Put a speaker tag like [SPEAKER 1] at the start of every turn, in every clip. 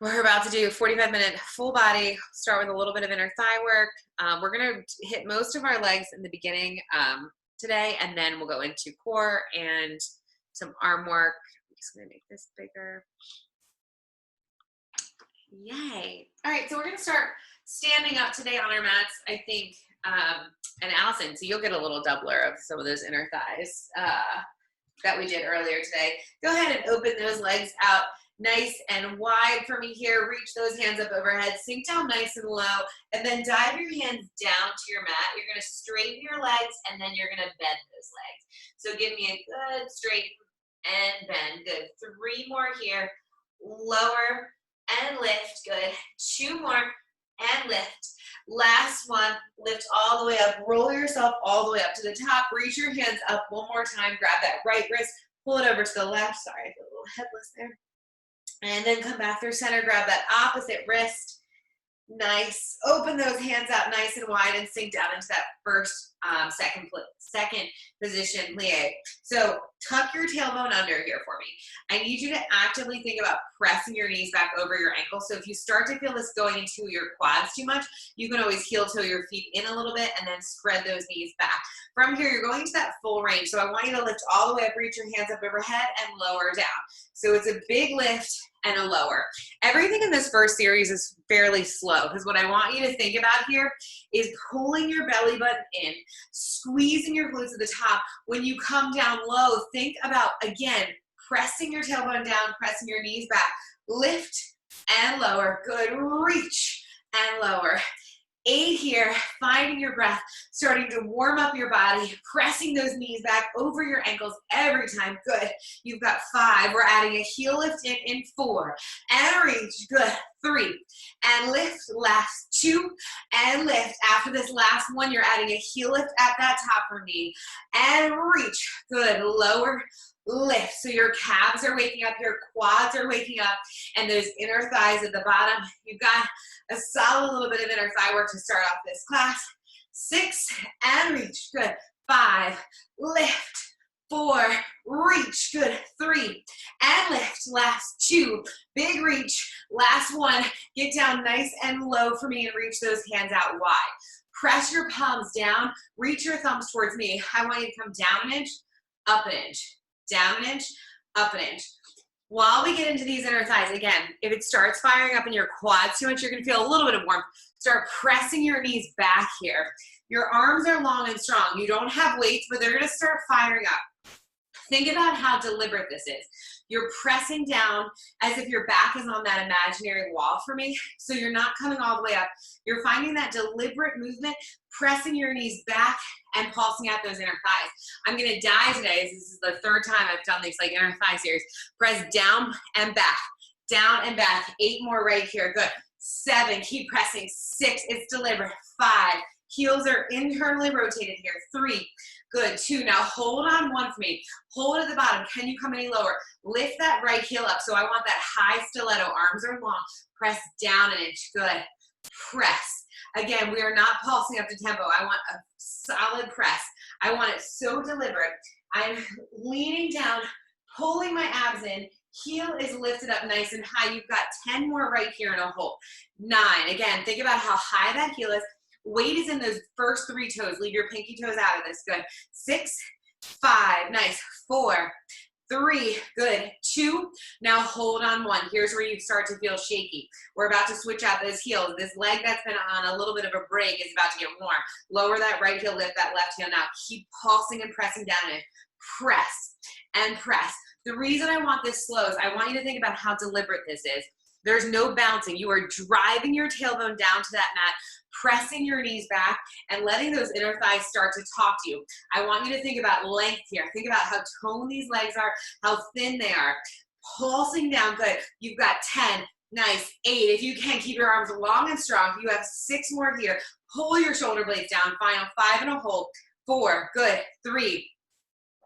[SPEAKER 1] We're about to do 45-minute full body, start with a little bit of inner thigh work. We're gonna hit most of our legs in the beginning today, and then we'll go into core and some arm work. I'm just gonna make this bigger. Yay. All right, so we're gonna start standing up today on our mats, I think, and Allison, so you'll get a little doubler of some of those inner thighs that we did earlier today. Go ahead and open those legs out nice and wide for me here. Reach those hands up overhead, sink down nice and low, and then dive your hands down to your mat. You're gonna straighten your legs, and then you're gonna bend those legs. So give me a good straighten and bend. Good. 3 more here. Lower and lift. Good. 2 more and lift. Last one. Lift all the way up. Roll yourself all the way up to the top. Reach your hands up one more time. Grab that right wrist. Pull it over to the left. Sorry, I feel a little headless there. And then come back through center. Grab that opposite wrist. Nice. Open those hands out nice and wide and sink down into that first, second position plie. So tuck your tailbone under here for me. I need you to actively think about pressing your knees back over your ankles. So if you start to feel this going into your quads too much, you can always heel toe your feet in a little bit and then spread those knees back. From here, you're going to that full range. So I want you to lift all the way up, reach your hands up overhead and lower down. So it's a big lift and a lower. Everything in this first series is fairly slow because what I want you to think about here is pulling your belly button in, squeezing your glutes at the top. When you come down low, think about, again, pressing your tailbone down, pressing your knees back. Lift and lower. Good. Reach and lower. 8 here, finding your breath, starting to warm up your body, pressing those knees back over your ankles every time. Good. You've got 5. We're adding a heel lift in 4. And reach. Good. 3. And lift. Last 2. And lift. After this last one, you're adding a heel lift at that top knee. And reach. Good. Lower. Lift. So your calves are waking up, your quads are waking up, and those inner thighs at the bottom. You've got a solid little bit of inner thigh work to start off this class. 6 and reach. Good. 5. Lift. 4. Reach. Good. 3 and lift. Last 2. Big reach. Last 1. Get down nice and low for me and reach those hands out wide. Press your palms down. Reach your thumbs towards me. I want you to come down an inch, up an inch. Down an inch, up an inch. While we get into these inner thighs, again, if it starts firing up in your quads too much, you're gonna feel a little bit of warmth. Start pressing your knees back here. Your arms are long and strong. You don't have weights, but they're gonna start firing up. Think about how deliberate this is. You're pressing down as if your back is on that imaginary wall for me, so you're not coming all the way up. You're finding that deliberate movement, pressing your knees back and pulsing out those inner thighs. I'm gonna die today. This is the 3rd time I've done this like inner thigh series. Press down and back, down and back. 8 more right here, good. 7, keep pressing. 6, it's deliberate. 5, heels are internally rotated here. 3, good. 2, now hold on 1 for me. Hold at the bottom. Can you come any lower? Lift that right heel up. So I want that high stiletto. Arms are long. Press down an inch. Good. Press. Again, we are not pulsing up to tempo. I want a solid press. I want it so deliberate. I'm leaning down, pulling my abs in. Heel is lifted up nice and high. You've got 10 more right here in a hold. 9. Again, think about how high that heel is. Weight is in those first 3 toes. Leave your pinky toes out of this. Good. 6, 5. Nice. 4, 3, good. 2, now hold on 1. Here's where you start to feel shaky. We're about to switch out those heels. This leg that's been on a little bit of a break is about to get warm. Lower that right heel, lift that left heel now. Keep pulsing and pressing down in. Press and press. The reason I want this slow is I want you to think about how deliberate this is. There's no bouncing. You are driving your tailbone down to that mat, pressing your knees back, and letting those inner thighs start to talk to you. I want you to think about length here. Think about how toned these legs are, how thin they are. Pulsing down, good. You've got 10, nice. 8, if you can, keep your arms long and strong. You have 6 more here. Pull your shoulder blades down. Final 5 and a hold. 4, good. 3,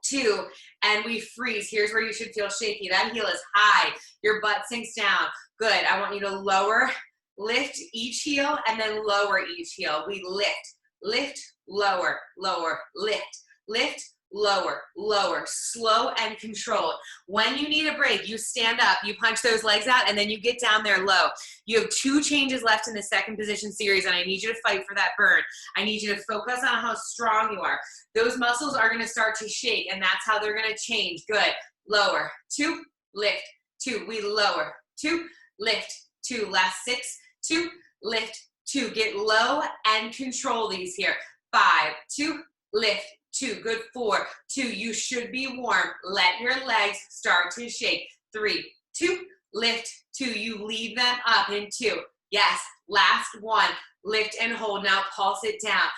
[SPEAKER 1] 2, and we freeze. Here's where you should feel shaky. That heel is high. Your butt sinks down. Good. I want you to lower, lift each heel, and then lower each heel. We lift, lift, lower, lower, lift, lift, lower, lower, slow and controlled. When you need a break, you stand up, you punch those legs out, and then you get down there low. You have 2 changes left in the second position series, and I need you to fight for that burn. I need you to focus on how strong you are. Those muscles are gonna start to shake, and that's how they're gonna change. Good, lower, 2, lift, 2, we lower, 2, lift, 2, last 6, 2, lift, 2, get low and control these here. 5, 2, lift, 2, good, 4, 2, you should be warm. Let your legs start to shake. 3, 2, lift, 2, you leave them up in 2. Yes, last 1, lift and hold. Now pulse it down.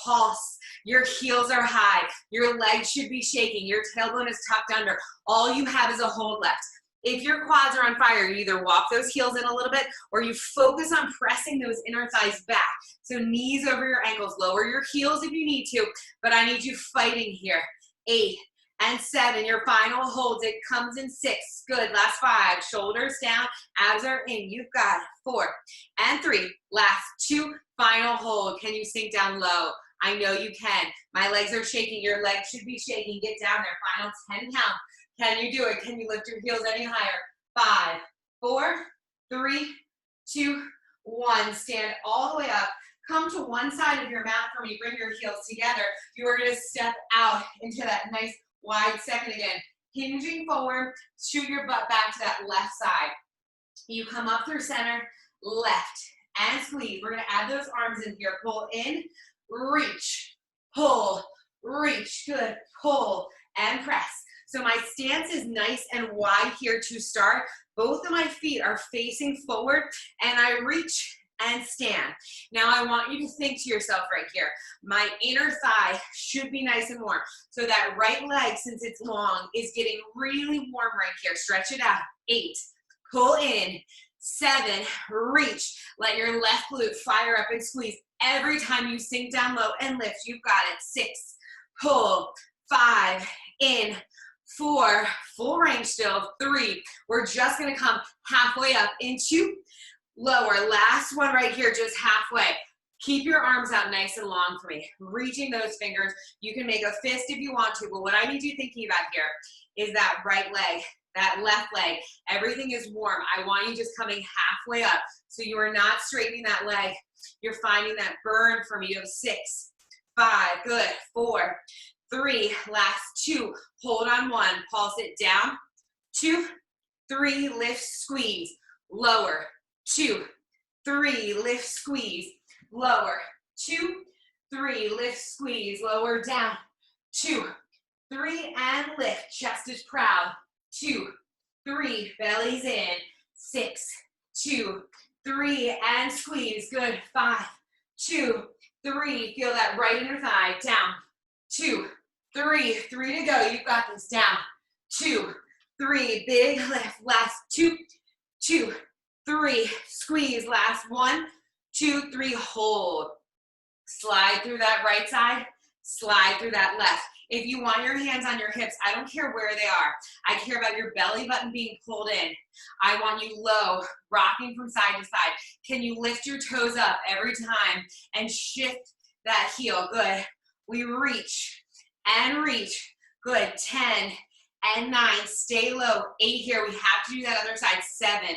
[SPEAKER 1] Pulse. Your heels are high. Your legs should be shaking. Your tailbone is tucked under. All you have is a hold left. If your quads are on fire, you either walk those heels in a little bit or you focus on pressing those inner thighs back. So knees over your ankles, lower your heels if you need to, but I need you fighting here. 8 and 7, your final holds, it comes in 6. Good, last 5, shoulders down, abs are in, you've got it. 4 and 3, last 2, final hold. Can you sink down low? I know you can. My legs are shaking, your legs should be shaking. Get down there, final 10 count. Can you do it? Can you lift your heels any higher? 5, 4, 3, 2, 1. Stand all the way up. Come to one side of your mat for me. Bring your heels together. You are going to step out into that nice wide second again. Hinging forward, shoot your butt back to that left side. You come up through center, left, and squeeze. We're going to add those arms in here. Pull in, reach, pull, reach. Good. Pull and press. So my stance is nice and wide here to start. Both of my feet are facing forward and I reach and stand. Now I want you to think to yourself right here, my inner thigh should be nice and warm. So that right leg, since it's long, is getting really warm right here. Stretch it out. 8, pull in. 7, reach. Let your left glute fire up and squeeze. Every time you sink down low and lift, you've got it. 6, pull. 5, in. 4, full range still. 3, we're just gonna come halfway up into lower. Last one right here, just halfway. Keep your arms out nice and long for me. Reaching those fingers. You can make a fist if you want to, but what I need you thinking about here is that right leg, that left leg. Everything is warm. I want you just coming halfway up. So you are not straightening that leg. You're finding that burn for me. You have 6, 5, good. 4, 3, last 2, hold on 1, pulse it down, 2, 3, lift, squeeze, lower, 2, 3, lift, squeeze, lower, 2, 3, lift, squeeze, lower, down, 2, 3, and lift, chest is proud, 2, 3, belly's in, 6, 2, 3, and squeeze, good, 5, 2, 3, feel that right inner thigh, down, 2, 3, 3 to go, you've got this, down, 2, 3, big lift, last 2, 2, 3, squeeze, last 1, 2, 3, hold, slide through that right side, slide through that left. If you want your hands on your hips, I don't care where they are. I care about your belly button being pulled in. I want you low, rocking from side to side. Can you lift your toes up every time and shift that heel? Good. We reach and reach. Good. 10 and 9. Stay low. 8 here. We have to do that other side. 7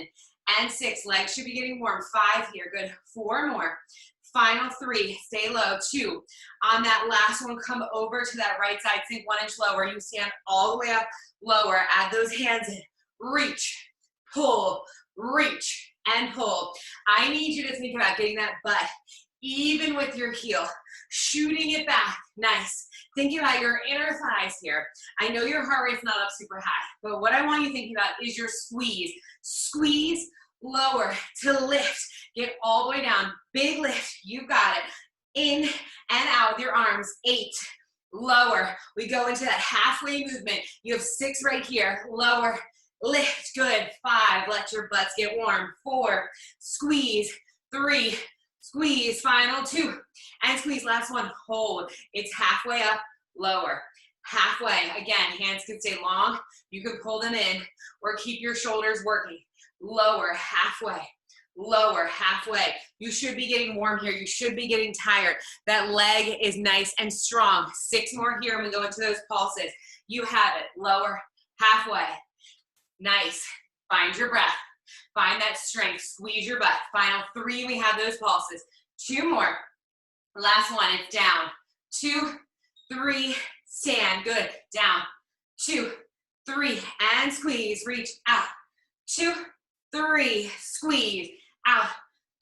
[SPEAKER 1] and 6. Legs should be getting warm. 5 here. Good. 4 more. Final 3, stay low. 2, on that last one, come over to that right side, sink 1 inch lower. You stand all the way up, lower, add those hands in, reach, pull, reach, and pull. I need you to think about getting that butt even with your heel, shooting it back, nice. Thinking about your inner thighs here. I know your heart rate's not up super high, but what I want you thinking about is your squeeze. Squeeze, lower to lift. Get all the way down. Big lift. You got it. In and out with your arms. 8. Lower. We go into that halfway movement. You have 6 right here. Lower. Lift. Good. 5. Let your butts get warm. 4. Squeeze. 3. Squeeze. Final 2. And squeeze. Last one. Hold. It's halfway up. Lower. Halfway. Again, hands can stay long. You can pull them in or keep your shoulders working. Lower. Halfway. lower, halfway. You should be getting warm here. You should be getting tired. That leg is nice and strong. 6 more here and we go into those pulses. You have it. Lower, halfway. Nice. Find your breath. Find that strength. Squeeze your butt. Final 3, we have those pulses. 2 more. Last one, it's down. 2, 3, stand. Good. Down. 2, 3, and squeeze. Reach out. 2, 3, squeeze. Out.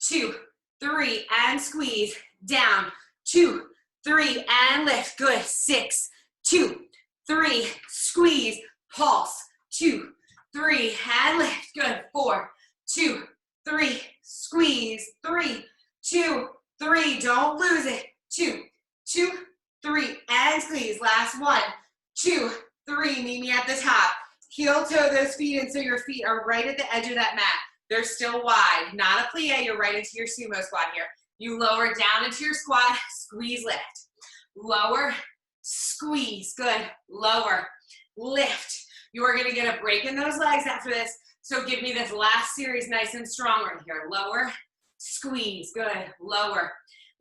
[SPEAKER 1] 2, 3, and squeeze. Down. 2, 3, and lift. Good. 6, 2, 3, squeeze. Pulse. 2, 3, and lift. Good. 4, 2, 3, squeeze. 3, 2, 3, don't lose it. 2, 2, 3, and squeeze. Last 1, 2, 3, meet me at the top. Heel toe those feet in so your feet are right at the edge of that mat. They're still wide, not a plie. You're right into your sumo squat here. You lower down into your squat, squeeze, lift. Lower, squeeze, good. Lower, lift. You are gonna get a break in those legs after this. So give me this last series nice and strong right here. Lower, squeeze, good. Lower,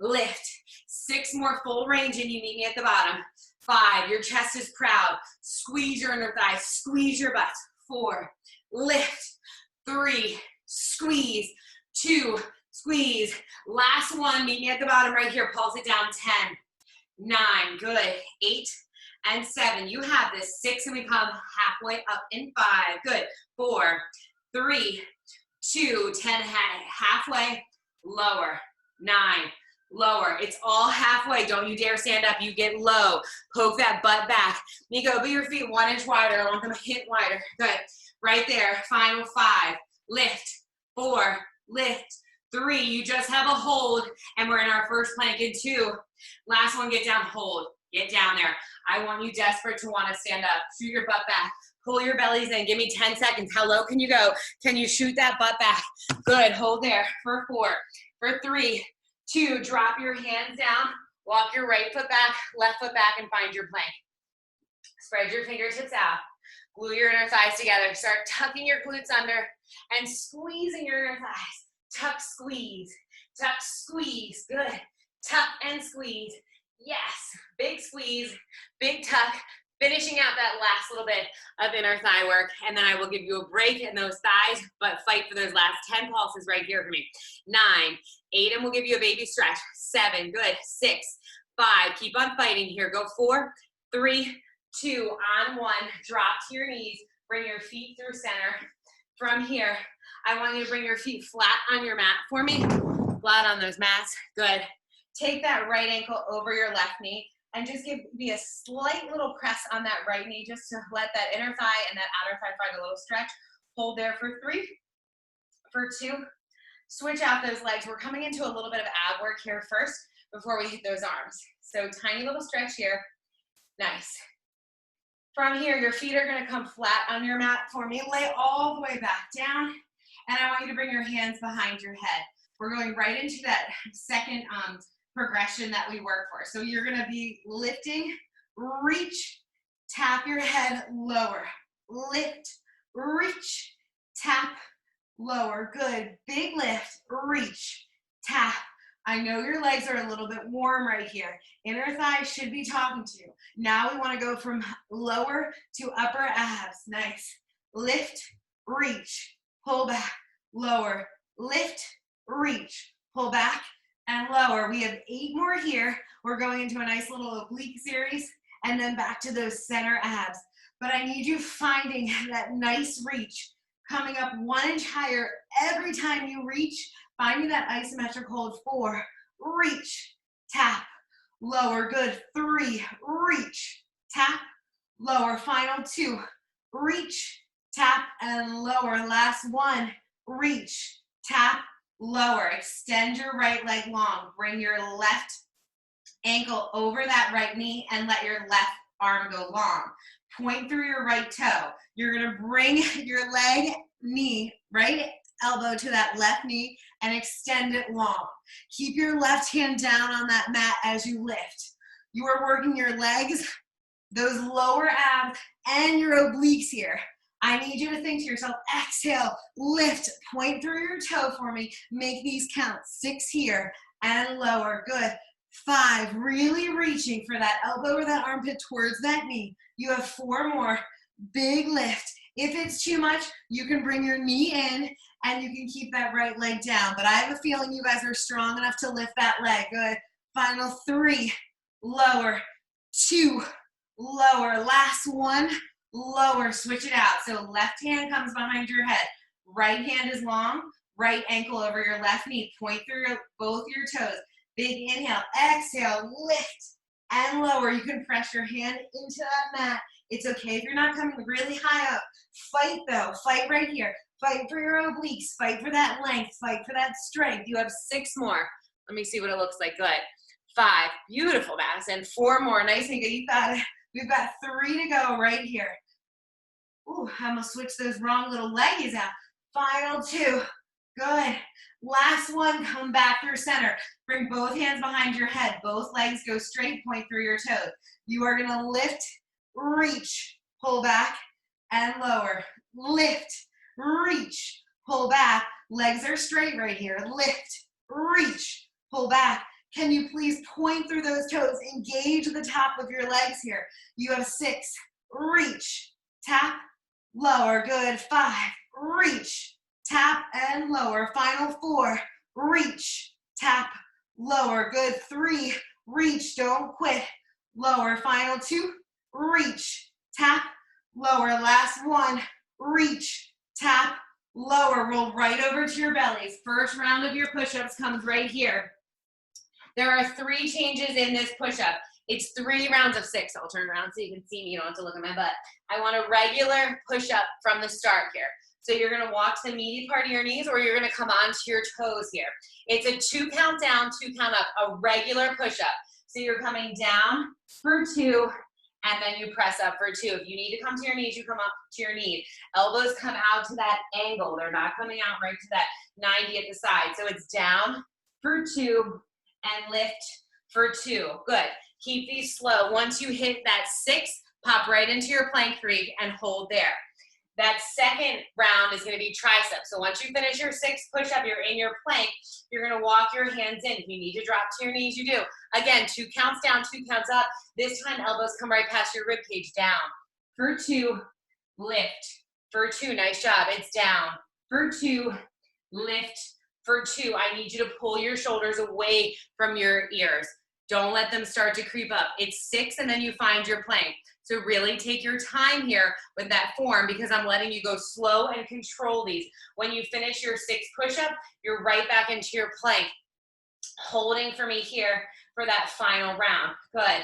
[SPEAKER 1] lift. 6 more full range and you meet me at the bottom. 5, your chest is proud. Squeeze your inner thighs, squeeze your butt. 4, lift. 3, squeeze. 2, squeeze. Last 1, meet me at the bottom right here. Pulse it down. 10, 9, good. 8 and 7, you have this. 6 and we come halfway up in 5, good. 4, 3, 2, 10, halfway, lower. 9, lower. It's all halfway. Don't you dare stand up. You get low. Poke that butt back. Nico, open your feet 1 inch wider. I want them a hint wider. Good. Right there. Final 5. Lift. 4. Lift. 3. You just have a hold. And we're in our first plank in 2. Last one, get down. Hold. Get down there. I want you desperate to want to stand up. Shoot your butt back. Pull your bellies in. Give me 10 seconds. How low can you go? Can you shoot that butt back? Good. Hold there for 4. For 3. 2, drop your hands down, walk your right foot back, left foot back, and find your plank. Spread your fingertips out, glue your inner thighs together, start tucking your glutes under and squeezing your inner thighs. Tuck, squeeze, good. Tuck and squeeze, yes. Big squeeze, big tuck, finishing out that last little bit of inner thigh work, and then I will give you a break in those thighs, but fight for those last 10 pulses right here for me. 9, 8, and we'll give you a baby stretch. 7, good. 6, 5, keep on fighting here. Go 4, 3, 2, on 1, drop to your knees, bring your feet through center. From here, I want you to bring your feet flat on your mat for me, flat on those mats, good. Take that right ankle over your left knee, and just give me a slight little press on that right knee just to let that inner thigh and that outer thigh find a little stretch. Hold there for 3, for 2. Switch out those legs. We're coming into a little bit of ab work here first before we hit those arms. So tiny little stretch here. Nice. From here, your feet are gonna come flat on your mat for me. Lay all the way back down. And I want you to bring your hands behind your head. We're going right into that second progression that we work for. So you're gonna be lifting, reach, tap your head, lower, lift, reach, tap, lower, good. Big lift, reach, tap. I know your legs are a little bit warm right here. Inner thighs should be talking to you. Now we wanna go from lower to upper abs. Nice. Lift, reach, pull back, lower, lift, reach, pull back, and lower. We have 8 more here. We're going into a nice little oblique series and then back to those center abs. But I need you finding that nice reach, coming up 1 inch higher every time you reach, finding that isometric hold. 4, reach, tap, lower, good. 3, reach, tap, lower. Final 2, reach, tap, and lower. Last 1, reach, tap, lower. Extend your right leg long. Bring your left ankle over that right knee and let your left arm go long. Point through your right toe. You're gonna bring your leg, knee, right elbow to that left knee and extend it long. Keep your left hand down on that mat as you lift. You are working your legs, those lower abs, and your obliques here.
[SPEAKER 2] I need you to think to yourself, exhale, lift, point through your toe for me. Make these count. 6 here and lower. Good. 5, really reaching for that elbow or that armpit towards that knee. You have 4 more. Big lift. If it's too much, you can bring your knee in and you can keep that right leg down. But I have a feeling you guys are strong enough to lift that leg. Good. Final 3, lower. 2, lower. Last 1, lower. Switch it out. So left hand comes behind your head. Right hand is long. Right ankle over your left knee. Point through both your toes. Big inhale. Exhale. Lift and lower. You can press your hand into that mat. It's okay if you're not coming really high up. Fight though. Fight right here. Fight for your obliques. Fight for that length. Fight for that strength.
[SPEAKER 1] You have 6 more. Let me see what it looks like. Good. 5. Beautiful, Madison. 4 more. Nice and good.
[SPEAKER 2] You got it. We've got 3 to go right here. Ooh, I almost switched those wrong little leggies out. Final 2. Good. Last one, come back through center. Bring both hands behind your head. Both legs go straight, point through your toes. You are gonna lift, reach, pull back, and lower. Lift, reach, pull back. Legs are straight right here. Lift, reach, pull back. Can you please point through those toes? Engage the top of your legs here. You have 6, reach, tap, lower. Good. 5, reach, tap, and lower. Final 4, reach, tap, lower. Good. 3, reach, don't quit, lower. Final 2, reach, tap, lower. Last 1, reach, tap, lower. Roll right over to your bellies. First round of your push-ups comes right here. There are 3 changes in this push-up. It's 3 rounds of 6. I'll turn around so you can see me. You don't have to look at my butt. I want a regular push-up from the start here. So you're going to walk to the meaty part of your knees, or you're going to come onto your toes here. It's a 2 count down, 2 count up, a regular push-up. So you're coming down for 2, and then you press up for 2. If you need to come to your knees, you come up to your knees. Elbows come out to that angle. They're not coming out right to that 90 at the side. So it's down for 2. And lift for 2. Good. Keep these slow. Once you hit that 6, pop right into your plank 3 and hold there. That second round is going to be triceps. So once you finish your 6 push-up, you're in your plank, you're going to walk your hands in. If you need to drop to your knees, you do. Again, 2 counts down, 2 counts up. This time, elbows come right past your rib cage. Down. For 2, lift. For 2, nice job. It's down. For 2, lift. For 2, I need you to pull your shoulders away from your ears. Don't let them start to creep up. It's 6, and then you find your plank. So really take your time here with that form, because I'm letting you go slow and control these. When you finish your 6 push-up, you're right back into your plank. Holding for me here for that final round. Good.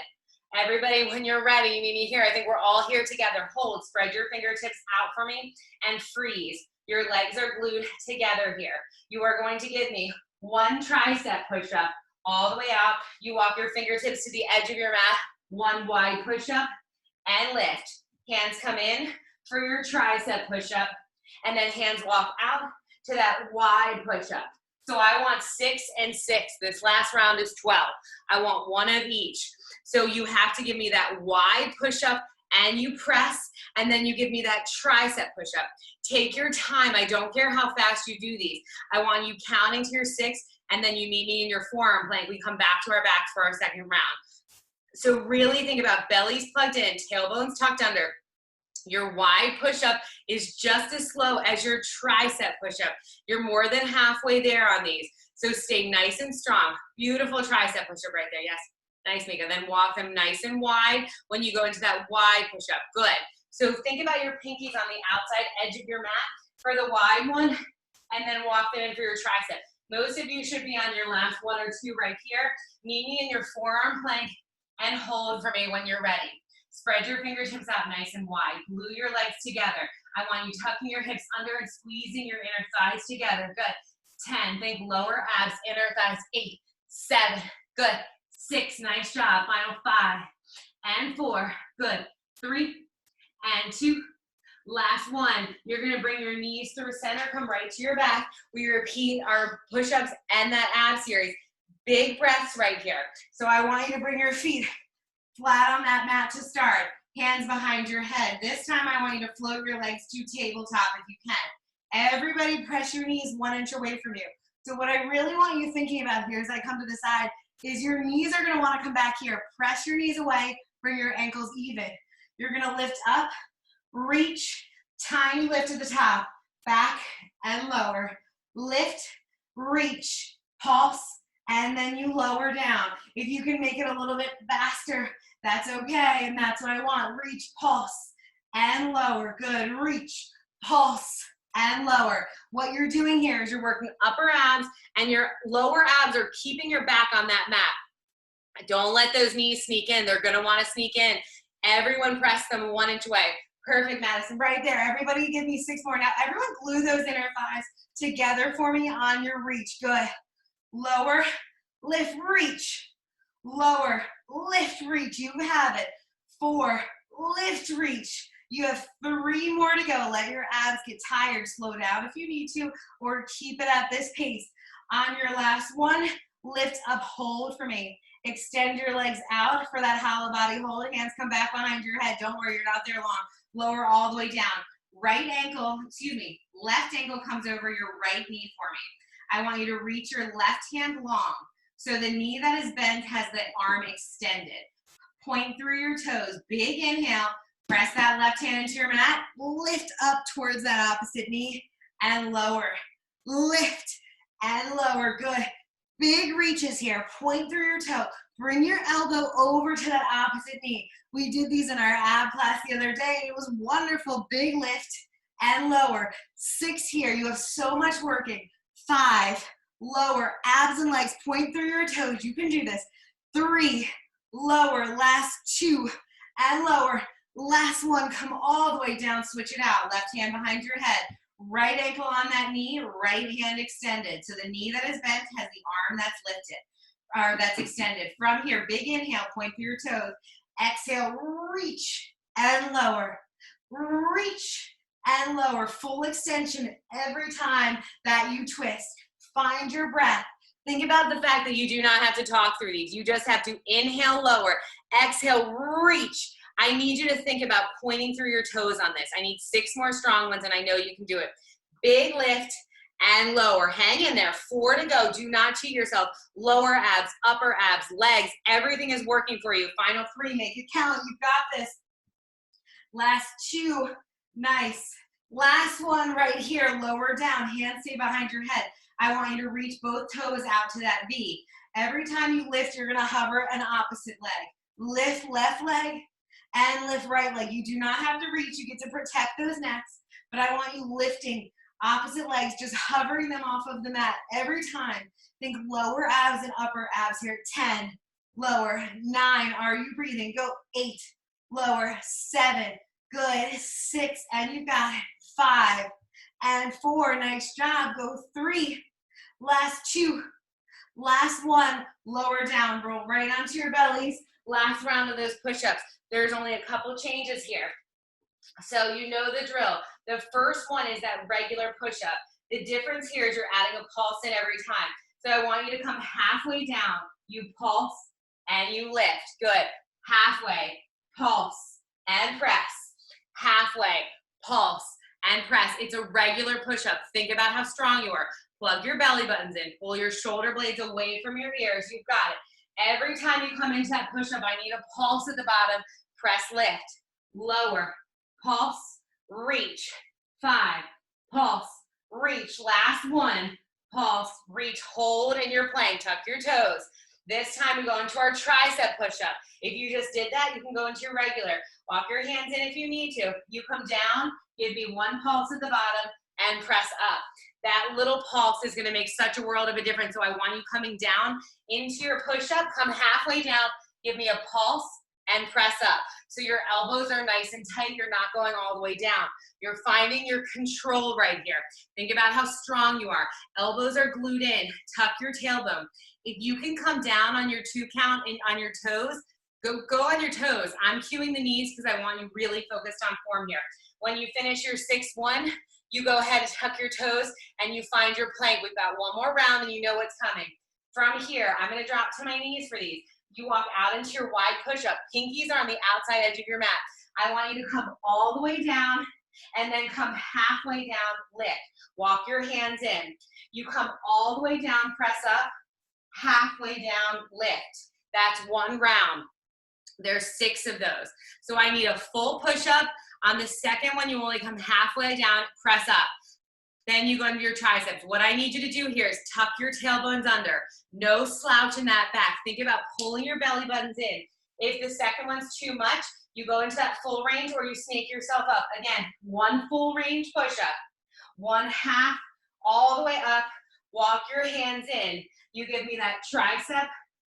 [SPEAKER 2] Everybody, when you're ready, you meet me here. I think we're all here together. Hold, spread your fingertips out for me, and freeze. Your legs are glued together here. You are going to give me 1 tricep push-up all the way out. You walk your fingertips to the edge of your mat. 1 wide push-up and lift. Hands come in for your tricep push-up, and then hands walk out to that wide push-up. So I want 6 and 6. This last round is 12. I want 1 of each. So you have to give me that wide push-up, and you press, and then you give me that tricep push-up. Take your time. I don't care how fast you do these. I want you counting to your 6, and then you meet me in your forearm plank. We come back to our backs for our second round. So really think about bellies plugged in, tailbones tucked under. Your wide push-up is just as slow as your tricep push-up. You're more than halfway there on these. So stay nice and strong. Beautiful tricep push-up right there. Yes. Nice, Mika. Then walk them nice and wide when you go into that wide push-up. Good. So think about your pinkies on the outside edge of your mat for the wide one, and then walk them in for your tricep. Most of you should be on your last 1 or 2 right here. Meet me in your forearm plank and hold for me when you're ready. Spread your fingertips out nice and wide. Glue your legs together. I want you tucking your hips under and squeezing your inner thighs together. Good. 10. Think lower abs, inner thighs. 8, 7. Good. 6. Nice job. Final 5 and 4. Good. 3 and 2. Last 1. You're going to bring your knees through center. Come right to your back. We repeat our push-ups and that ab series. Big breaths right here. So I want you to bring your feet flat on that mat to start. hands behind your head. This time I want you to float your legs to tabletop if you can. Everybody press your knees 1 inch away from you. So what I really want you thinking about here as I come to the side is your knees are gonna wanna come back here. Press your knees away, bring your ankles even. You're gonna lift up, reach, tiny lift at the top, back and lower. Lift, reach, pulse, and then you lower down. If you can make it a little bit faster, that's okay, and that's what I want. Reach, pulse, and lower. Good. Reach, pulse, and lower. What you're doing here is you're working upper abs, and your lower abs are keeping your back on that mat. Don't let those knees sneak in. They're gonna wanna sneak in. Everyone press them 1 inch away. Perfect, Madison, right there. Everybody give me 6 more. Now, everyone glue those inner thighs together for me on your reach. Good. Lower, lift, reach. Lower, lift, reach. You have it. 4, lift, reach. You have 3 more to go. Let your abs get tired. Slow down if you need to, or keep it at this pace. On your last one, lift up, hold for me. Extend your legs out for that hollow body hold. Hands come back behind your head. Don't worry, you're not there long. Lower all the way down. Left ankle comes over your right knee for me. I want you to reach your left hand long. So the knee that is bent has the arm extended. Point through your toes. Big inhale. Press that left hand into your mat. Lift up towards that opposite knee and lower. Lift and lower. Good. Big reaches here. Point through your toe. Bring your elbow over to that opposite knee. We did these in our ab class the other day. It was wonderful. Big lift and lower. 6 here. You have so much working. 5, lower. Abs and legs. Point through your toes. You can do this. 3, lower. Last 2 and lower. Last one. Come all the way down. Switch it out. Left hand behind your head. Right ankle on that knee, right hand extended. So the knee that is bent has the arm that's lifted, or that's extended. From here, big inhale, point through your toes. Exhale, reach and lower. Reach and lower. Full extension every time that you twist. Find your breath. Think about the fact that you do not have to talk through these. You just have to inhale, lower. Exhale, reach. I need you to think about pointing through your toes on this. I need 6 more strong ones, and I know you can do it. Big lift and lower. Hang in there. 4 to go. Do not cheat yourself. Lower abs, upper abs, legs. Everything is working for you. Final 3. Make it count. You've got this. Last 2. Nice. Last one right here. Lower down. Hands stay behind your head. I want you to reach both toes out to that V. Every time you lift, you're going to hover an opposite leg. Lift left leg. And lift right leg. You do not have to reach. You get to protect those necks, but I want you lifting opposite legs, just hovering them off of the mat every time. Think lower abs and upper abs here. 10, lower. 9, are you breathing? Go. 8, lower. 7, good. 6, and you got it. 5 and 4, nice job. Go. 3, last 2, last 1, lower down. Roll right onto your bellies. Last round of those push-ups. There's only a couple changes here. So you know the drill. The first one is that regular push-up. The difference here is you're adding a pulse in every time. So I want you to come halfway down. You pulse and you lift. Good. Halfway, pulse and press. Halfway, pulse and press. It's a regular push-up. Think about how strong you are. Plug your belly buttons in. Pull your shoulder blades away from your ears. You've got it. Every time you come into that push-up, I need a pulse at the bottom. Press, lift, lower, pulse, reach. 5, pulse, reach. Last 1, pulse, reach, hold in your plank. Tuck your toes. This time we go into our tricep push-up. If you just did that, you can go into your regular. Walk your hands in if you need to. You come down, give me 1 pulse at the bottom, and press up. That little pulse is gonna make such a world of a difference. So I want you coming down into your push-up, come halfway down, give me a pulse, and press up. So your elbows are nice and tight. You're not going all the way down. You're finding your control right here. Think about how strong you are. Elbows are glued in. Tuck your tailbone. If you can come down on your 2 count and on your toes, go on your toes. I'm cueing the knees because I want you really focused on form here. When you finish your 6-1, you go ahead and tuck your toes and you find your plank. We've got 1 more round and you know what's coming. From here, I'm gonna drop to my knees for these. You walk out into your wide push-up. Pinkies are on the outside edge of your mat. I want you to come all the way down and then come halfway down, lift. Walk your hands in. You come all the way down, press up, halfway down, lift. That's one round. There's 6 of those. So I need a full push-up. On the second one, you only come halfway down, press up. Then you go into your triceps. What I need you to do here is tuck your tailbones under. No slouch in that back. Think about pulling your belly buttons in. If the second one's too much, you go into that full range or you snake yourself up. Again, one full range push-up. One half all the way up. Walk your hands in. You give me that tricep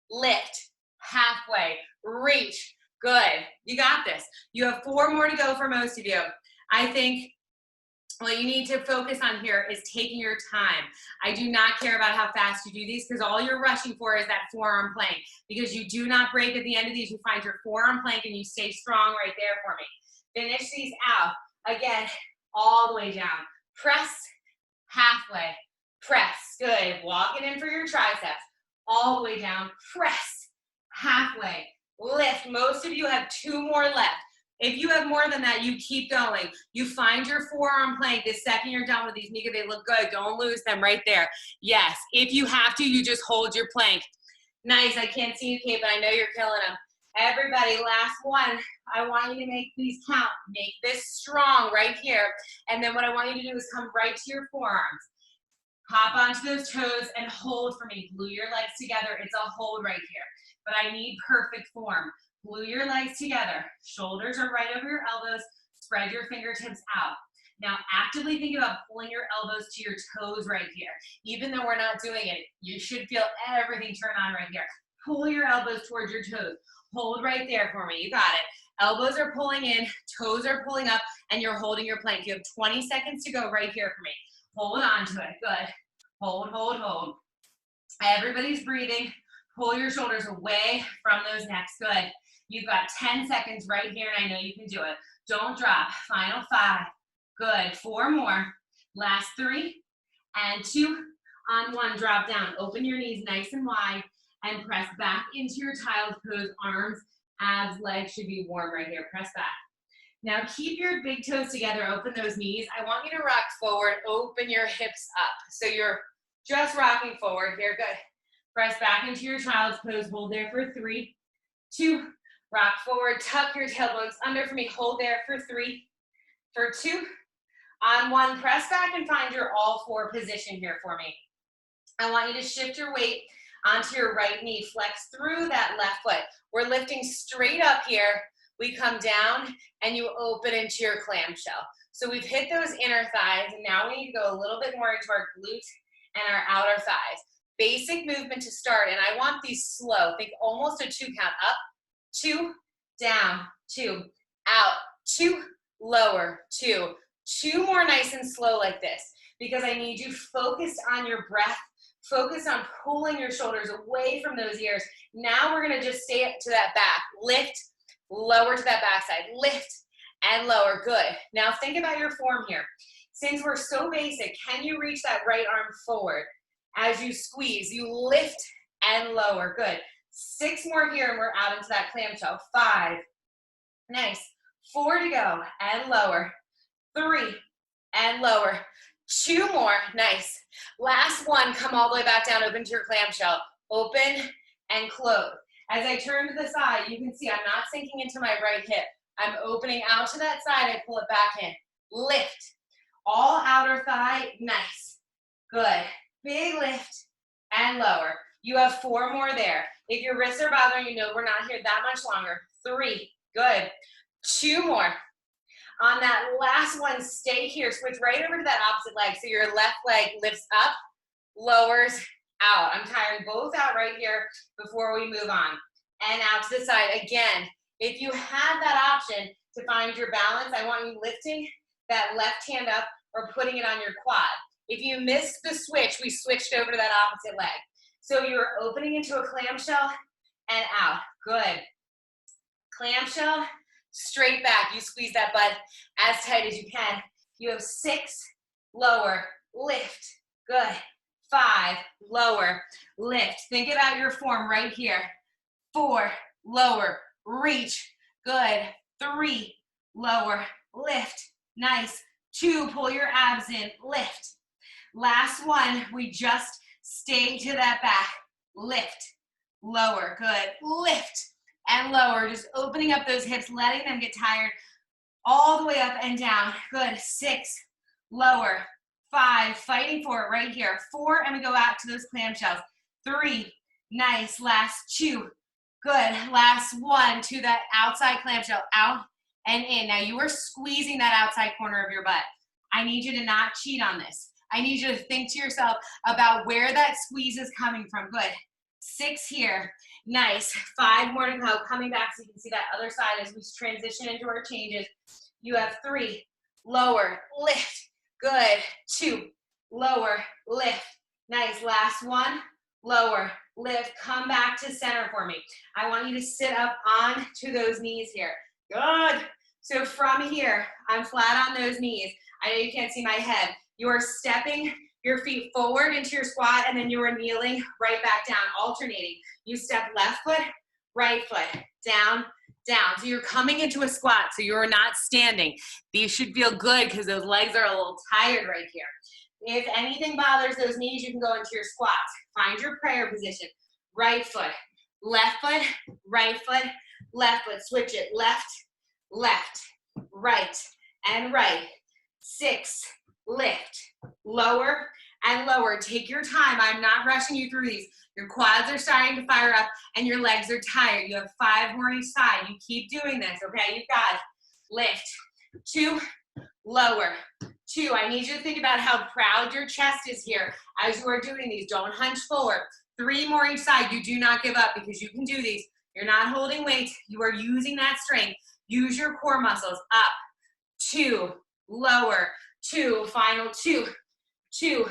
[SPEAKER 2] lift. Halfway. Reach. Good. You got this. You have 4 more to go for most of you. I think what you need to focus on here is taking your time. I do not care about how fast you do these because all you're rushing for is that forearm plank, because you do not break at the end of these. You find your forearm plank and you stay strong right there for me. Finish these out. Again, all the way down. Press, halfway. Press. Good. Walk it in for your triceps. All the way down. Press, halfway. Lift. Most of you have 2 more left. If you have more than that, you keep going. You find your forearm plank the second you're done with these. Mika, they look good. Don't lose them right there. Yes, if you have to, you just hold your plank. Nice. I can't see you, Kate, but I know you're killing them. Everybody, last one. I want you to make these count. Make this strong right here. And then what I want you to do is come right to your forearms. Hop onto those toes and hold for me. Glue your legs together. It's a hold right here. But I need perfect form. Glue your legs together. Shoulders are right over your elbows. Spread your fingertips out. Now actively think about pulling your elbows to your toes right here. Even though we're not doing it, you should feel everything turn on right here. Pull your elbows towards your toes. Hold right there for me. You got it. Elbows are pulling in, toes are pulling up, and you're holding your plank. You have 20 seconds to go right here for me. Hold on to it. Good. Hold, hold, hold. Everybody's breathing. Pull your shoulders away from those necks. Good. You've got 10 seconds right here, and I know you can do it. Don't drop. Final 5. Good. 4 more. Last 3 and 2. On 1, drop down. Open your knees nice and wide and press back into your child's pose. Arms, abs, legs should be warm right here. Press back. Now keep your big toes together. Open those knees. I want you to rock forward. Open your hips up. So you're just rocking forward here. Good. Press back into your child's pose. Hold there for 3, 2. Rock forward, tuck your tailbones under for me. Hold there for 3, for 2. On 1, press back and find your all 4 position here for me. I want you to shift your weight onto your right knee. Flex through that left foot. We're lifting straight up here. We come down and you open into your clamshell. So we've hit those inner thighs, and now we need to go a little bit more into our glutes and our outer thighs. Basic movement to start, and I want these slow. Think almost a 2 count. Up, 2, down, 2, out, 2, lower, 2. 2 more nice and slow like this, because I need you focused on your breath, focused on pulling your shoulders away from those ears. Now we're gonna just stay up to that back. Lift, lower to that backside. Lift and lower. Good. Now think about your form here. Since we're so basic, can you reach that right arm forward? As you squeeze, you lift and lower. Good. 6 more here and we're out into that clamshell. 5. Nice. 4 to go and lower. 3 and lower. 2 more. Nice. Last 1. Come all the way back down. Open to your clamshell. Open and close. As I turn to the side, you can see I'm not sinking into my right hip. I'm opening out to that side. I pull it back in. Lift. All outer thigh. Nice. Good. Big lift and lower. You have 4 more there. If your wrists are bothering you, know we're not here that much longer. 3. Good. 2 more. On that last one, stay here. Switch right over to that opposite leg. So your left leg lifts up, lowers, out. I'm tiring both out right here before we move on. And out to the side. Again, if you have that option to find your balance, I want you lifting that left hand up or putting it on your quad. If you missed the switch, we switched over to that opposite leg. So you're opening into a clamshell and out. Good. Clamshell, straight back. You squeeze that butt as tight as you can. You have 6, lower, lift. Good. 5, lower, lift. Think about your form right here. 4, lower, reach. Good. 3, lower, lift, nice. 2, pull your abs in, lift. Last one, we just stay to that back, lift, lower, good, lift, and lower, just opening up those hips, letting them get tired, all the way up and down, good, 6, lower, 5, fighting for it right here, 4, and we go out to those clam shells, 3, nice, last 2, good, last 1 to that outside clamshell, out and in. Now you are squeezing that outside corner of your butt. I need you to not cheat on this. I need you to think to yourself about where that squeeze is coming from. Good. 6 here. Nice. 5 more to go. Coming back so you can see that other side as we transition into our changes. You have 3. Lower. Lift. Good. 2. Lower. Lift. Nice. Last 1. Lower. Lift. Come back to center for me. I want you to sit up on to those knees here. Good. So from here, I'm flat on those knees. I know you can't see my head. You are stepping your feet forward into your squat, and then you are kneeling right back down, alternating. You step left foot, right foot, down, down. So you're coming into a squat, so you're not standing. These should feel good because those legs are a little tired right here. If anything bothers those knees, you can go into your squats. Find your prayer position. Right foot, left foot, right foot, left foot. Switch it. Left, left, right, and right. 6, lift, lower, and lower. Take your time. I'm not rushing you through these. Your quads are starting to fire up, and your legs are tired. You have 5 more each side. You keep doing this, okay? You've got it. Lift, 2, lower, 2. I need you to think about how proud your chest is here as you are doing these. Don't hunch forward. 3 more each side. You do not give up because you can do these. You're not holding weight. You are using that strength. Use your core muscles. Up, 2, lower, 2, final 2, 2,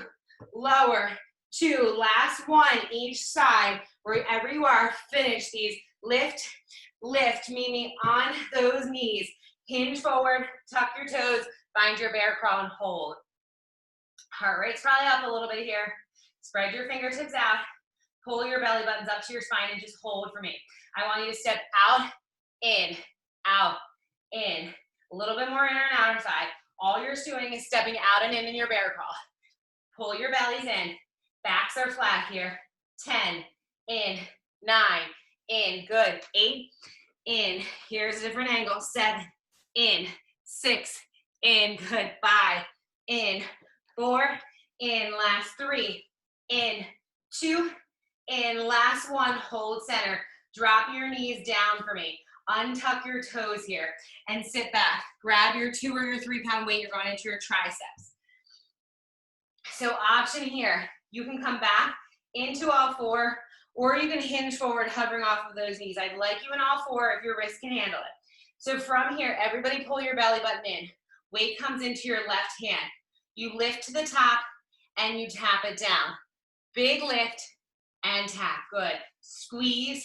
[SPEAKER 2] lower, 2, last 1 each side. Wherever you are, finish these. Lift, lift, meaning on those knees. Hinge forward, tuck your toes, find your bear crawl and hold. Heart rate's probably up a little bit here. Spread your fingertips out. Pull your belly buttons up to your spine and just hold for me. I want you to step out, in, out, in. A little bit more inner and outer side. All you're doing is stepping out and in your bear crawl. Pull your bellies in. Backs are flat here. 10, in, 9, in, good. 8, in. Here's a different angle. 7, in, 6, in, good. 5, in, 4, in, last 3, in, 2, in, last 1, hold center. Drop your knees down for me. Untuck your toes here and sit back. Grab your 2 or your 3 pound weight. You're going into your triceps. So option here, you can come back into all 4, or you can hinge forward, hovering off of those knees. I'd like you in all 4 if your wrist can handle it. So from here, everybody pull your belly button in. Weight comes into your left hand. You lift to the top and you tap it down. Big lift and tap. Good. Squeeze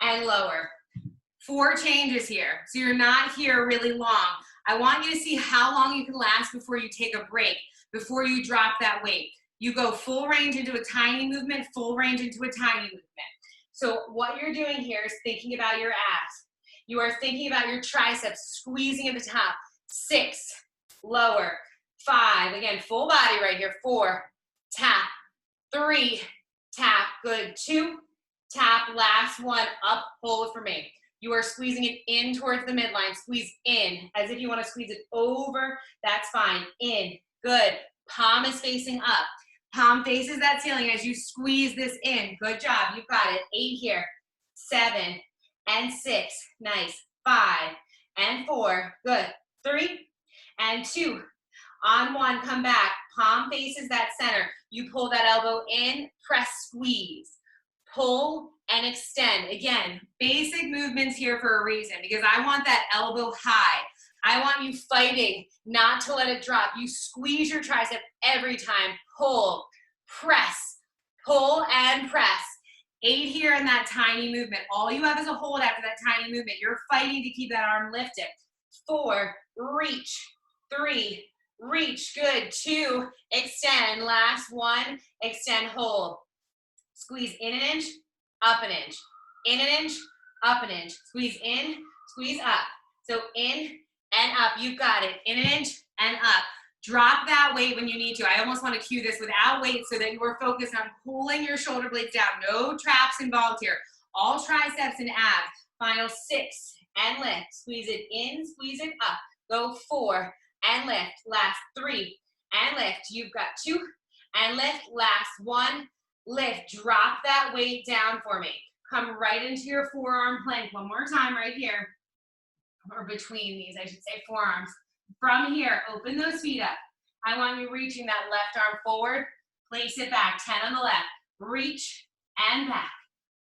[SPEAKER 2] and lower. 4 changes here. So you're not here really long. I want you to see how long you can last before you take a break, before you drop that weight. You go full range into a tiny movement, full range into a tiny movement. So what you're doing here is thinking about your abs. You are thinking about your triceps, squeezing at the top. 6, lower. 5, again, full body right here. 4, tap. 3, tap. Good. 2, tap. Last 1, up, hold for me. You are squeezing it in towards the midline. Squeeze in, as if you want to squeeze it over. That's fine. In. Good. Palm is facing up. Palm faces that ceiling as you squeeze this in. Good job. You've got it. 8 here. 7 and 6. Nice. 5 and 4. Good. 3 and 2. On 1, come back. Palm faces that center. You pull that elbow in. Press, squeeze. Pull and extend. Again, basic movements here for a reason, because I want that elbow high. I want you fighting not to let it drop. You squeeze your tricep every time. Pull, press, pull and press. 8 here in that tiny movement. All you have is a hold after that tiny movement. You're fighting to keep that arm lifted. 4, reach. 3, reach. Good. 2, extend. Last 1, extend, hold. Squeeze in an inch, up an inch. In an inch, up an inch. Squeeze in, squeeze up. So in
[SPEAKER 1] and up. You've got it. In an inch and up. Drop that weight when you need to. I almost want to cue this without weight so that you are focused on pulling your shoulder blades down. No traps involved here. All triceps and abs. Final 6 and lift. Squeeze it in, squeeze it up. Go 4 and lift. Last 3 and lift. You've got 2 and lift. Last 1. Lift. Drop that weight down for me. Come right into your forearm plank. One more time right here. Or between these, I should say, forearms. From here, open those feet up. I want you reaching that left arm forward. Place it back. 10 on the left. Reach and back.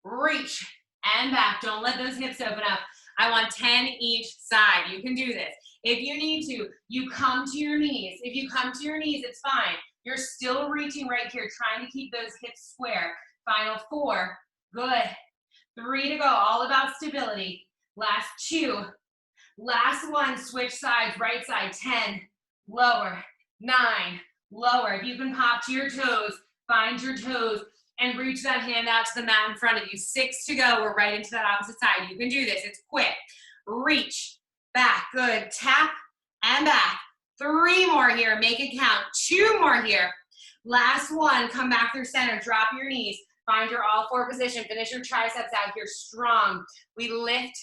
[SPEAKER 1] Reach and back. Don't let those hips open up. I want 10 each side. You can do this. If you need to, you come to your knees. If you come to your knees, it's fine. You're still reaching right here, trying to keep those hips square. Final 4. Good. 3 to go. All about stability. Last 2. Last 1, switch sides, right side, 10, lower, 9, lower. If you can pop to your toes, find your toes, and reach that hand out to the mat in front of you. 6 to go, we're right into that opposite side. You can do this, it's quick. Reach, back, good. Tap and back. 3 more here, make it count. 2 more here. Last 1, come back through center, drop your knees, find your all 4 position, finish your triceps out here strong. We lift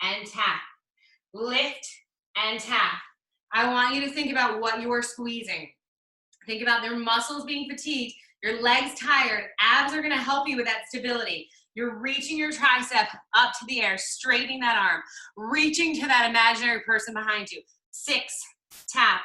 [SPEAKER 1] and tap. Lift and tap. I want you to think about what you are squeezing. Think about their muscles being fatigued, your legs tired. Abs are going to help you with that stability. You're reaching your tricep up to the air, straightening that arm, reaching to that imaginary person behind you. 6, tap.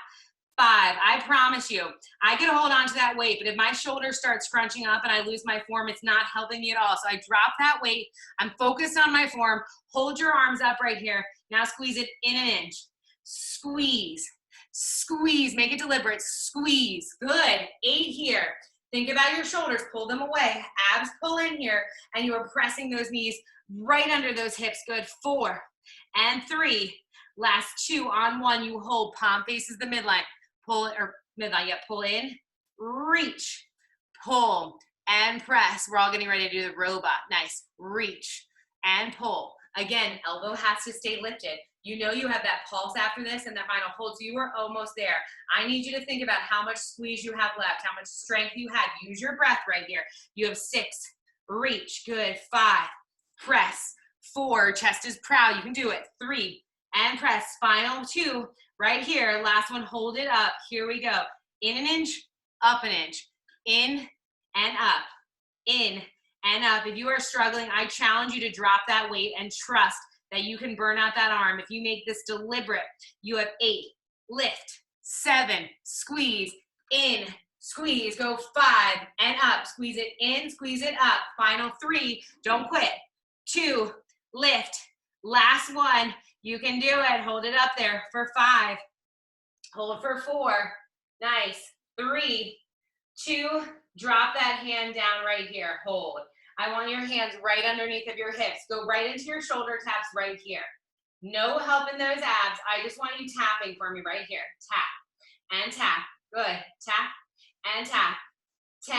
[SPEAKER 1] 5, I promise you, I can hold on to that weight, but if my shoulders start scrunching up and I lose my form, it's not helping me at all. So I drop that weight. I'm focused on my form. Hold your arms up right here. Now squeeze it in an inch. Squeeze, squeeze, make it deliberate. Squeeze, good. 8 here. Think about your shoulders, pull them away. Abs pull in here, and you are pressing those knees right under those hips. Good. 4 and 3. Last 2 on 1, you hold, palm faces the midline. Pull it, or midline, yeah, pull in, reach, pull, and press. We're all getting ready to do the robot. Nice. Reach and pull. Again, elbow has to stay lifted. You know you have that pulse after this and that final hold, so you are almost there. I need you to think about how much squeeze you have left, how much strength you had. Use your breath right here. You have 6, reach, good. 5, press. 4, chest is proud. You can do it. 3, and press. Final 2, right here. Last one, hold it up. Here we go. In an inch, up an inch. In and up. In and up. If you are struggling, I challenge you to drop that weight and trust that you can burn out that arm. If you make this deliberate, you have 8, lift, 7, squeeze, in, squeeze, go 5 and up. Squeeze it in, squeeze it up. Final 3, don't quit. 2, lift. Last 1, you can do it. Hold it up there for 5. Hold for 4. Nice. 3, 2, drop that hand down right here. Hold. I want your hands right underneath of your hips. Go right into your shoulder taps right here. No help in those abs. I just want you tapping for me right here. Tap and tap. Good. Tap and tap. 10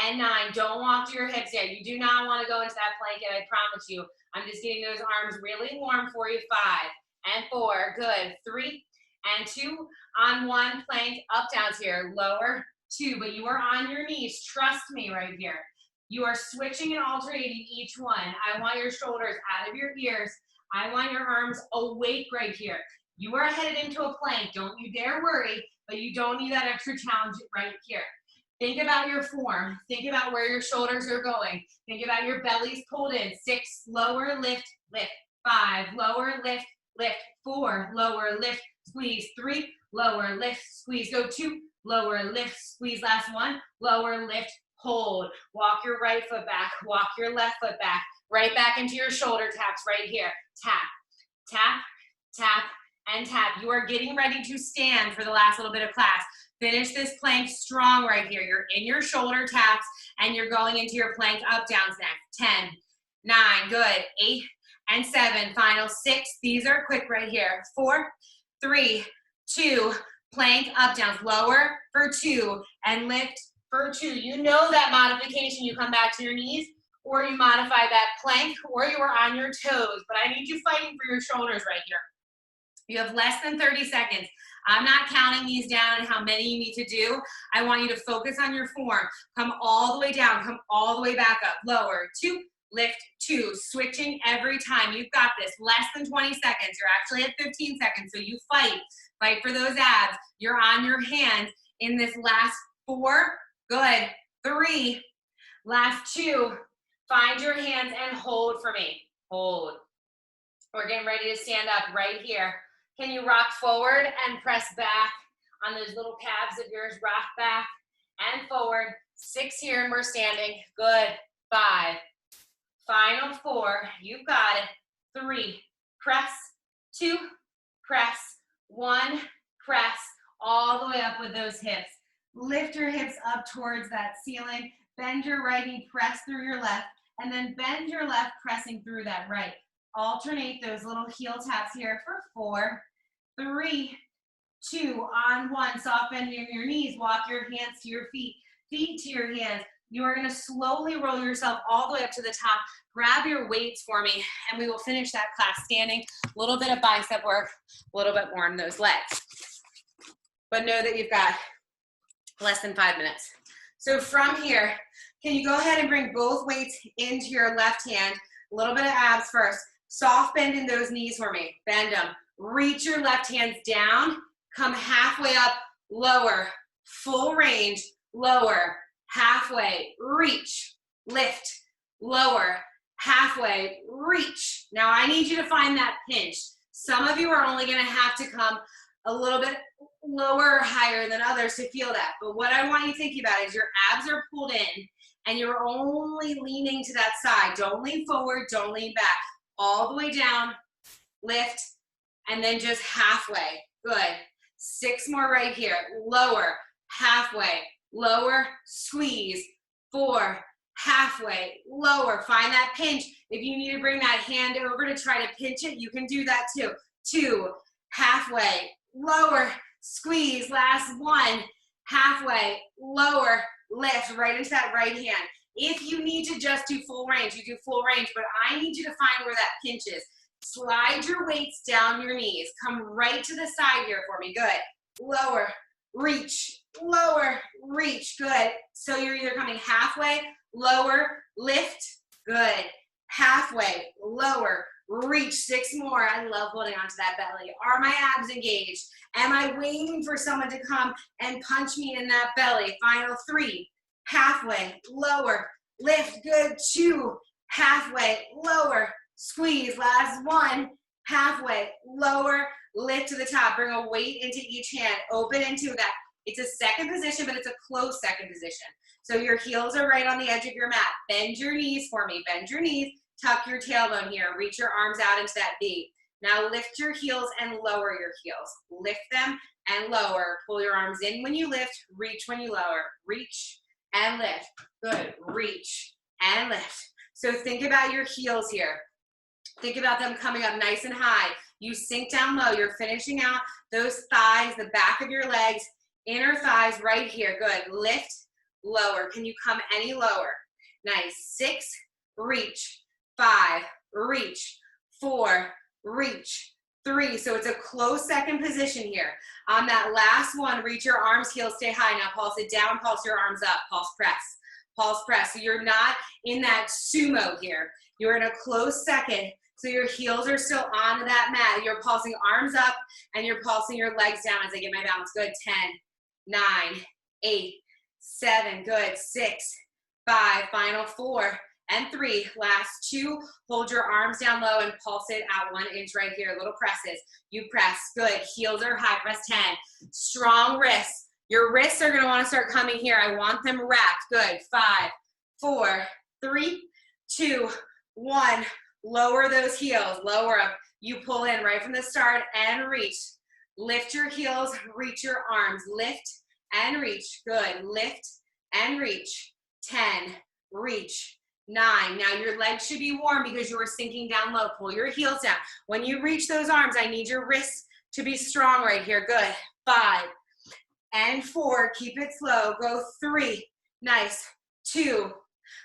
[SPEAKER 1] and 9. Don't walk to your hips yet. You do not want to go into that plank yet, I promise you. I'm just getting those arms really warm for you. 5 and 4. Good. 3 and 2 on 1. Plank up downs here. Lower 2, but you are on your knees. Trust me right here. You are switching and alternating each one. I want your shoulders out of your ears. I want your arms awake right here. You are headed into a plank. Don't you dare worry, but you don't need that extra challenge right here. Think about your form. Think about where your shoulders are going. Think about your bellies pulled in. 6, lower, lift, lift. 5, lower, lift, lift. 4, lower, lift, squeeze. 3, lower, lift, squeeze. Go 2, lower, lift, squeeze. Last 1, lower, lift, hold. Walk your right foot back. Walk your left foot back. Right back into your shoulder taps right here. Tap, tap, tap, and tap. You are getting ready to stand for the last little bit of class. Finish this plank strong right here. You're in your shoulder taps and you're going into your plank up downs next. 10, 9, good. 8 and 7. Final 6. These are quick right here. 4, 3, 2. Plank up downs. Lower for 2 and lift for 2. You know that modification. You come back to your knees, or you modify that plank, or you are on your toes. But I need you fighting for your shoulders right here. You have less than 30 seconds. I'm not counting these down and how many you need to do. I want you to focus on your form. Come all the way down, come all the way back up. Lower, 2, lift, 2. Switching every time. You've got this. Less than 20 seconds. You're actually at 15 seconds, so you fight. Fight for those abs. You're on your hands in this last 4. Good. 3. Last 2. Find your hands and hold for me. Hold. We're getting ready to stand up right here. Can you rock forward and press back on those little calves of yours? Rock back and forward. 6 here and we're standing. Good. 5. Final 4. You've got it. 3. Press. 2. Press. 1. Press. All the way up with those hips. Lift your hips up towards that ceiling. Bend your right knee, press through your left, and then bend your left, pressing through that right. Alternate those little heel taps here for 4, 3, 2, on 1. Soft bend in your knees. Walk your hands to your feet, feet to your hands. You are going to slowly roll yourself all the way up to the top. Grab your weights for me, and we will finish that class standing. A little bit of bicep work, a little bit more in those legs. But know that you've got less than 5 minutes. So from here, can you go ahead and bring both weights into your left hand? A little bit of abs first. Soft bend in those knees for me. Bend them. Reach your left hands down. Come halfway up. Lower. Full range. Lower. Halfway. Reach. Lift. Lower. Halfway. Reach. Now I need you to find that pinch. Some of you are only going to have to come a little bit lower or higher than others to feel that. But what I want you thinking about is your abs are pulled in and you're only leaning to that side. Don't lean forward, don't lean back. All the way down, lift, and then just halfway. Good. 6 more right here. Lower, halfway, lower, squeeze. 4, halfway, lower. Find that pinch. If you need to bring that hand over to try to pinch it, you can do that too. 2, halfway, lower, squeeze. Last 1, halfway, lower, lift right into that right hand. If you need to just do full range, you do full range, but I need you to find where that pinch is. Slide your weights down your knees. Come right to the side here for me. Good. Lower, reach, lower, reach. Good. So you're either coming halfway, lower, lift. Good. Halfway, lower, reach. 6 more. I love holding onto that belly. Are my abs engaged? Am I waiting for someone to come and punch me in that belly? Final 3. Halfway, lower, lift. Good. 2. Halfway, lower, squeeze. Last 1. Halfway, lower, lift to the top. Bring a weight into each hand. Open into that. It's a second position, but it's a close second position. So your heels are right on the edge of your mat. Bend your knees for me. Bend your knees. Tuck your tailbone here. Reach your arms out into that V. Now lift your heels and lower your heels. Lift them and lower. Pull your arms in when you lift. Reach when you lower. Reach and lift. Good. Reach and lift. So think about your heels here. Think about them coming up nice and high. You sink down low. You're finishing out those thighs, the back of your legs, inner thighs right here. Good. Lift, lower. Can you come any lower? Nice. 6, reach. 5, reach. 4, reach. 3, so it's a close second position here. On that last one, reach your arms, heels stay high. Now pulse it down, pulse your arms up, pulse press. Pulse press. So you're not in that sumo here. You're in a close second. So your heels are still on that mat. You're pulsing arms up and you're pulsing your legs down as I get my balance. Good. 10, 9, 8, 7. Good. 6, 5. Final 4 and 3. Last 2. Hold your arms down low and pulse it out 1 inch right here. Little presses. You press. Good. Heels are high. Press 10. Strong wrists. Your wrists are going to want to start coming here. I want them wrapped. Good. 5, 4, 3, 2, 1. Lower those heels. Lower them. You pull in right from the start and reach. Lift your heels. Reach your arms. Lift and reach. Good. Lift and reach. 10. Reach. 9. Now your legs should be warm because you are sinking down low. Pull your heels down. When you reach those arms, I need your wrists to be strong right here. Good. 5 and 4. Keep it slow. Go 3. Nice. 2.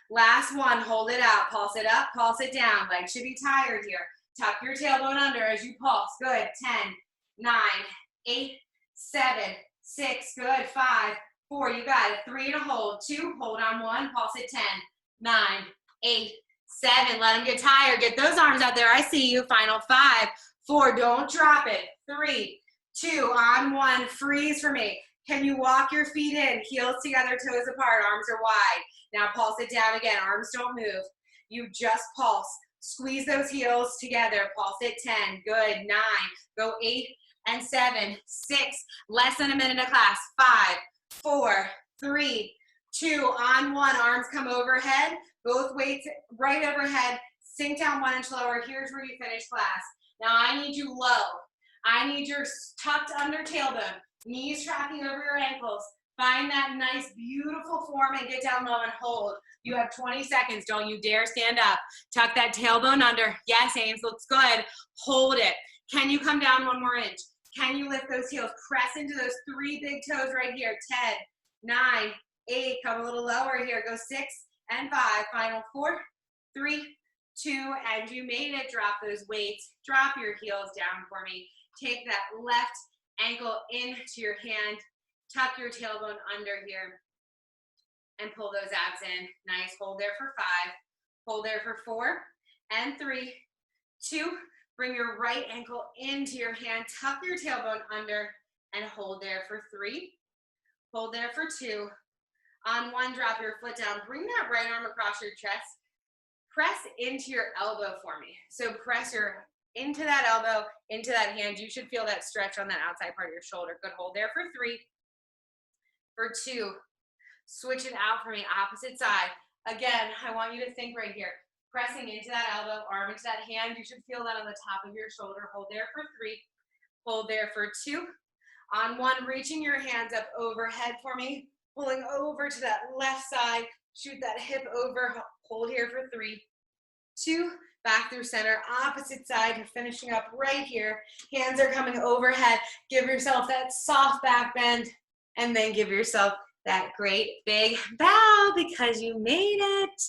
[SPEAKER 1] Last 1. Hold it out. Pulse it up. Pulse it down. Legs should be tired here. Tuck your tailbone under as you pulse. Good. 10,
[SPEAKER 2] 9, 8, 7, 6, good, 5, 4, you got it, 3 and a hold, 2, hold on 1, pulse at 10, 9, 8, 7, let them get tired, get those arms out there, I see you, final 5, 4, don't drop it, 3, 2, on 1, freeze for me. Can you walk your feet in, heels together, toes apart, arms are wide. Now pulse it down again, arms don't move. You just pulse. Squeeze those heels together, pulse at 10, good, 9, go 8 and 7, 6, less than a minute of class, 5, 4, 3, 2, on 1, arms come overhead, both weights right overhead, sink down 1 inch lower, here's where you finish class. Now I need you low. I need your tucked under tailbone, knees tracking over your ankles. Find that nice, beautiful form and get down low and hold. You have 20 seconds. Don't you dare stand up. Tuck that tailbone under. Yes, Ames, looks good. Hold it. Can you come down 1 more inch? Can you lift those heels? Press into those 3 big toes right here. 10, 9, 8. Come a little lower here. Go 6 and 5. Final 4, 3, 2, and you made it. Drop those weights. Drop your heels down for me. Take that left ankle into your hand. Tuck your tailbone under here and pull those abs in. Nice. Hold there for 5. Hold there for 4 and 3, 2. Bring your right ankle into your hand. Tuck your tailbone under and hold there for 3. Hold there for 2. On 1, drop your foot down. Bring that right arm across your chest. Press into your elbow for me. So press your into that elbow, into that hand. You should feel that stretch on that outside part of your shoulder. Good. Hold there for 3. For 2. Switch it out for me, opposite side. Again, I want you to think right here. Pressing into that elbow, arm into that hand. You should feel that on the top of your shoulder. Hold there for 3. Hold there for 2. On 1, reaching your hands up overhead for me. Pulling over to that left side. Shoot that hip over. Hold here for 3, 2. Back through center, opposite side. You're finishing up right here. Hands are coming overhead. Give yourself that soft back bend. And then give yourself that great big bow because you made it.